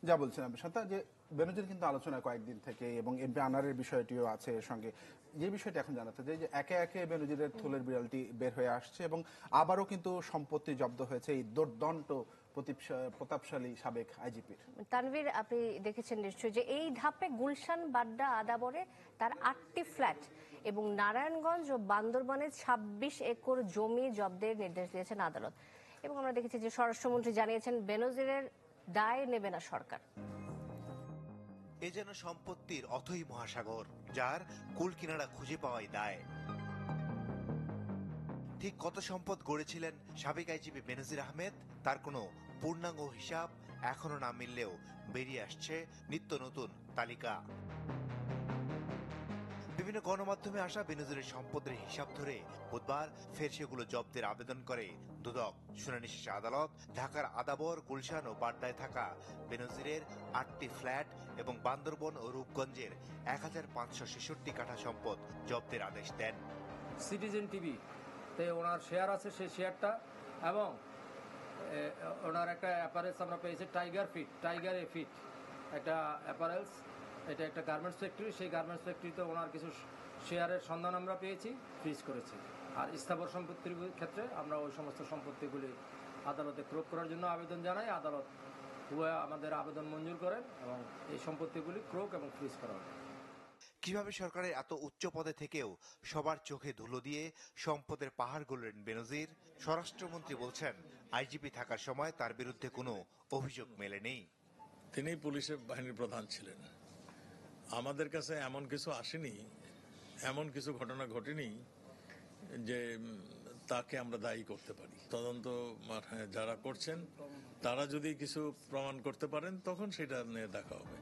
যা বলছিলাম শান্তা, যে বেনজির কিন্তু আলোচনায় কয়েকদিন থেকে এবং এমপি আনারের বিষয়টিও আছে এর সঙ্গে। যে বিষয়টি এখন জানাতে যে একে একে বেনজিরের থলের বিড়ালটি বের হয়ে আসছে এবং আবারও কিন্তু সম্পত্তি জব্দ হয়েছে এই দুর্দণ্ড প্রতাপশালী সাবেক আইজিপির। তানভীর, আপনি দেখেছেন নিশ্চয়ই যে এই ধাপে গুলশান, বাড্ডা, আদাবরে তার 8টি ফ্ল্যাট এবং নারায়ণগঞ্জ ও বান্দরবানে 26 একর জমি জব্দের নির্দেশ দিয়েছেন আদালত। এবং আমরা দেখেছি যে স্বরাষ্ট্রমন্ত্রী জানিয়েছেন বেনজিরের দায় নেবে না সরকার। এ যেন সম্পত্তির অথই মহাসাগর, যার কুল কিনারা খুঁজে পাওয়াই দায়। ঠিক কত সম্পদ গড়েছিলেন সাবেক আইজিপি বেনজির আহমেদ, তার কোনো পূর্ণাঙ্গ হিসাব এখনো না মিললেও বেরিয়ে আসছে নিত্য নতুন তালিকা। বিভিন্ন গণমাধ্যমে আসা বেনজিরের সম্পদের হিসাব ধরে বুধবার ফের সেগুলো জব্দের আবেদন করে দুদক। শুনানি শেষে আদালত ঢাকার আদাবর, গুলশান ও বাড্ডায় থাকা বেনজিরের 8টি ফ্ল্যাট এবং বান্দরবন ও রূপগঞ্জের 1566 কাঠা সম্পদ জব্দের আদেশ দেন। সিটিজেন টিভি তে ওনার শেয়ার আছে, সেই শেয়ারটা, এবং ওনার একটা অ্যাপারেলস আমরা পেয়েছি টাইগার এ ফিট একটা অ্যাপারেলস, এটা একটা গার্মেন্টস ফ্যাক্টরি। সেই গার্মেন্টস ফ্যাক্টরিতে ওনার কিছু শেয়ারের সন্ধান আমরা পেয়েছি, ফ্রিজ করেছি। আর স্থাবর সম্পত্তির ক্ষেত্রে আমরা ওই সমস্ত সম্পত্তিগুলি আদালতে ক্রোক করার জন্য আবেদন জানাই। আদালত আমাদের আবেদন মঞ্জুর করেন এবং এই সম্পত্তিগুলি ক্রোক এবং ফ্রিজ করা হয়। কিভাবে সরকারের এত উচ্চ পদে থেকেও সবার চোখে ধুলো দিয়ে সম্পদের পাহাড় গড়লেন বেনজির? স্বরাষ্ট্রমন্ত্রী বলছেন, আইজিপি থাকার সময় তার বিরুদ্ধে কোনো অভিযোগ মেলেনি। তিনি পুলিশের বাহিনীর প্রধান ছিলেন। আমাদের কাছে এমন কিছু আসেনি, এমন কিছু ঘটনা ঘটেনি যে তাকে আমরা দায়ী করতে পারি। তদন্ত যারা করছেন তারা যদি কিছু প্রমাণ করতে পারেন তখন সেটা নিয়ে দেখা হবে।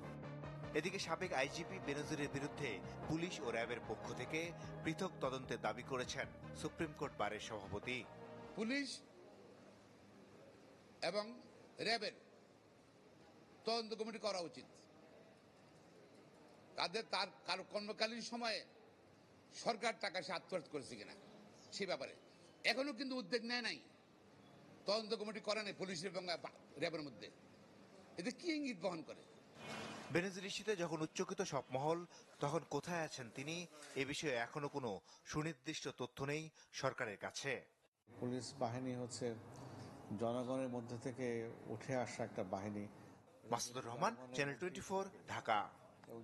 এদিকে সাবেক আইজিপি বেনজিরের বিরুদ্ধে পুলিশ ও র্যাবের পক্ষ থেকে পৃথক তদন্তের দাবি করেছেন সুপ্রিম কোর্ট বারের সভাপতি। পুলিশ এবং র্যাবের তদন্ত কমিটি করা উচিত। তার কর্মকালীন সময়ে সরকার টাকা সে আত্মসাৎ করেছে কিনা সে ব্যাপারে এখনো কিন্তু উদ্যোগ নেয় নাই, তদন্ত কমিটি করে নাই পুলিশের এবং র্যাবের মধ্যে। এতে কি ইঙ্গিত বহন করে? বেনজির ইস্যুতে যখন উচ্চকিত সব মহল, তখন কোথায় আছেন তিনি? এ বিষয়ে এখনো কোনো সুনির্দিষ্ট তথ্য নেই সরকারের কাছে। পুলিশ বাহিনী হচ্ছে জনগণের মধ্যে থেকে উঠে আসা একটা বাহিনী। মাসুদুর রহমান, চ্যানেল 24, ঢাকা।